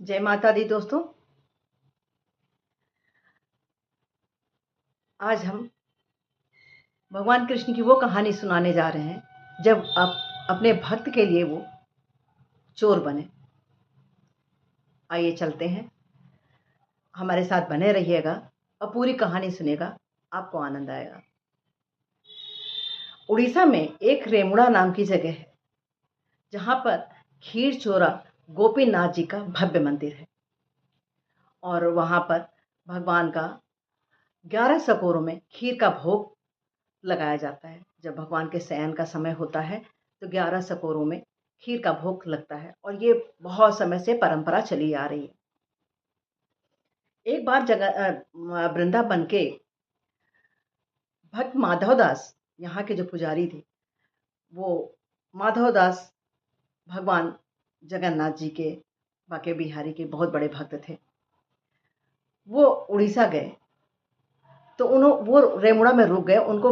जय माता दी दोस्तों। आज हम भगवान कृष्ण की वो कहानी सुनाने जा रहे हैं जब आप अपने भक्त के लिए वो चोर बने। आइए चलते हैं, हमारे साथ बने रहिएगा और पूरी कहानी सुनेगा, आपको आनंद आएगा। उड़ीसा में एक रेमुड़ा नाम की जगह है जहाँ पर खीर चोरा गोपीनाथ जी का भव्य मंदिर है और वहाँ पर भगवान का 11 सकोरों में खीर का भोग लगाया जाता है। जब भगवान के शयन का समय होता है तो 11 सकोरों में खीर का भोग लगता है और ये बहुत समय से परंपरा चली आ रही है। एक बार वृंदावन के भक्त माधव दास, यहाँ के जो पुजारी थे, वो माधव दास भगवान जगन्नाथ जी के, बाके बिहारी के बहुत बड़े भक्त थे। वो उड़ीसा गए तो वो रेमुड़ा में रुक गए। उनको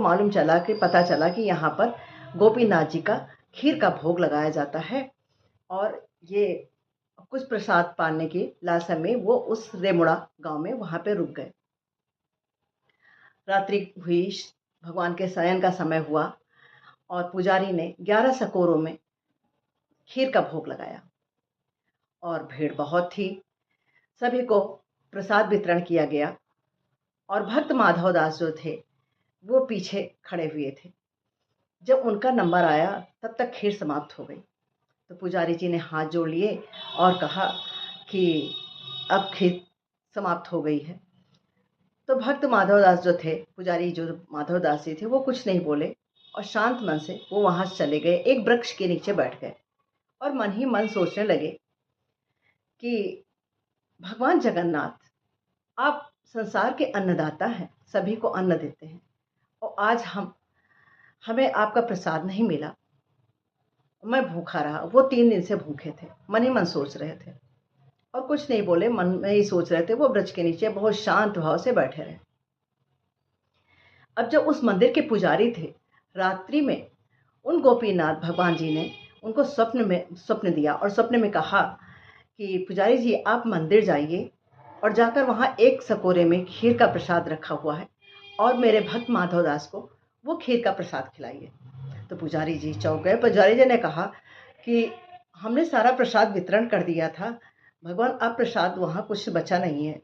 पता चला कि यहाँ पर गोपीनाथ जी का खीर का भोग लगाया जाता है और ये कुछ प्रसाद पाने की लालसा में वो उस रेमुड़ा गांव में वहां पे रुक गए। रात्रि हुई, भगवान के शयन का समय हुआ और पुजारी ने 11 सकोरों में खीर का भोग लगाया और भीड़ बहुत थी। सभी को प्रसाद वितरण किया गया और भक्त माधव दास जो थे वो पीछे खड़े हुए थे। जब उनका नंबर आया तब तक खीर समाप्त हो गई तो पुजारी जी ने हाथ जोड़ लिए और कहा कि अब खीर समाप्त हो गई है। तो भक्त माधव दास जो थे, पुजारी जो माधव दास जी थे, वो कुछ नहीं बोले और शांत मन से वो वहां से चले गए। एक वृक्ष के नीचे बैठ गए और मन ही मन सोचने लगे कि भगवान जगन्नाथ, आप संसार के अन्नदाता हैं, सभी को अन्न देते हैं और आज हमें आपका प्रसाद नहीं मिला। मैं भूखा रहा। वो 3 दिन से भूखे थे, मन ही मन सोच रहे थे और कुछ नहीं बोले, मन में ही सोच रहे थे। वो वृक्ष के नीचे बहुत शांत भाव से बैठे रहे। अब जब उस मंदिर के पुजारी थे, रात्रि में उन गोपीनाथ भगवान जी ने उनको स्वप्न दिया और स्वप्न में कहा कि पुजारी जी, आप मंदिर जाइए और जाकर वहां एक सकोरे में खीर का प्रसाद रखा हुआ है और मेरे भक्त माधव दास को वो खीर का प्रसाद खिलाइए। तो पुजारी जी चौंक गए। पुजारी जी ने कहा कि हमने सारा प्रसाद वितरण कर दिया था भगवान, अब प्रसाद वहां कुछ बचा नहीं है।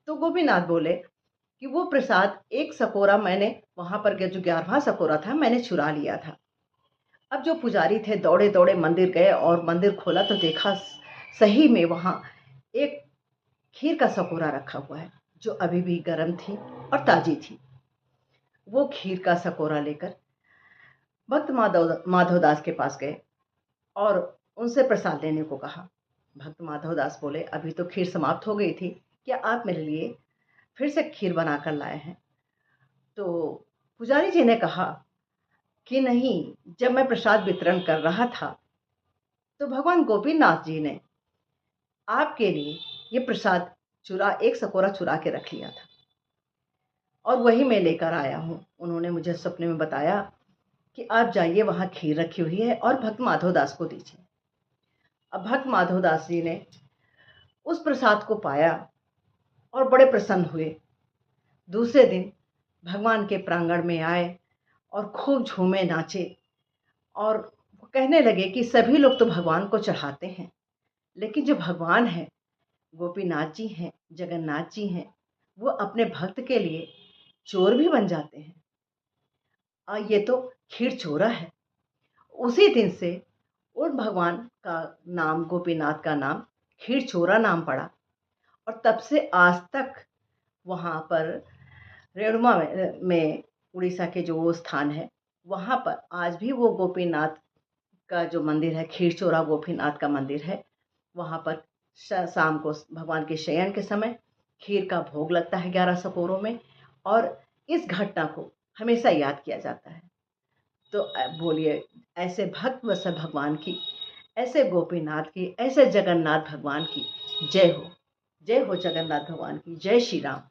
तो गोपीनाथ बोले कि वो प्रसाद एक सकोरा मैंने वहां पर जो 11वां सकोरा था मैंने चुरा लिया था। अब जो पुजारी थे दौड़े दौड़े मंदिर गए और मंदिर खोला तो देखा सही में वहां एक खीर का सकोरा रखा हुआ है जो अभी भी गर्म थी और ताजी थी। वो खीर का सकोरा लेकर भक्त माधव दास के पास गए और उनसे प्रसाद लेने को कहा। भक्त माधव दास बोले, अभी तो खीर समाप्त हो गई थी, क्या आप मेरे लिए फिर से खीर बनाकर लाए हैं? तो पुजारी जी ने कहा कि नहीं, जब मैं प्रसाद वितरण कर रहा था तो भगवान गोपीनाथ जी ने आपके लिए ये प्रसाद एक सकोरा चुरा के रख लिया था और वही मैं लेकर आया हूँ। उन्होंने मुझे सपने में बताया कि आप जाइए, वहां खीर रखी हुई है और भक्त माधव दास को दीजिए। अब भक्त माधव दास जी ने उस प्रसाद को पाया और बड़े प्रसन्न हुए। दूसरे दिन भगवान के प्रांगण में आए और खूब झूमे नाचे और कहने लगे कि सभी लोग तो भगवान को चढ़ाते हैं, लेकिन जो भगवान है, गोपीनाथ जी हैं, जगन्नाथ जी हैं, वो अपने भक्त के लिए चोर भी बन जाते हैं। ये तो खीर चोरा है। उसी दिन से उन भगवान का नाम, गोपीनाथ का नाम खीर चोरा नाम पड़ा और तब से आज तक वहाँ पर रेणुमा में उड़ीसा के जो वो स्थान है, वहाँ पर आज भी वो गोपीनाथ का जो मंदिर है, खीर चोरा गोपीनाथ का मंदिर है। वहाँ पर शाम को भगवान के शयन के समय खीर का भोग लगता है 11 सकोरों में और इस घटना को हमेशा याद किया जाता है। तो बोलिए, ऐसे भक्त वत्सल भगवान की, ऐसे गोपीनाथ की, ऐसे जगन्नाथ भगवान की जय हो। जय हो जगन्नाथ भगवान की। जय श्री राम।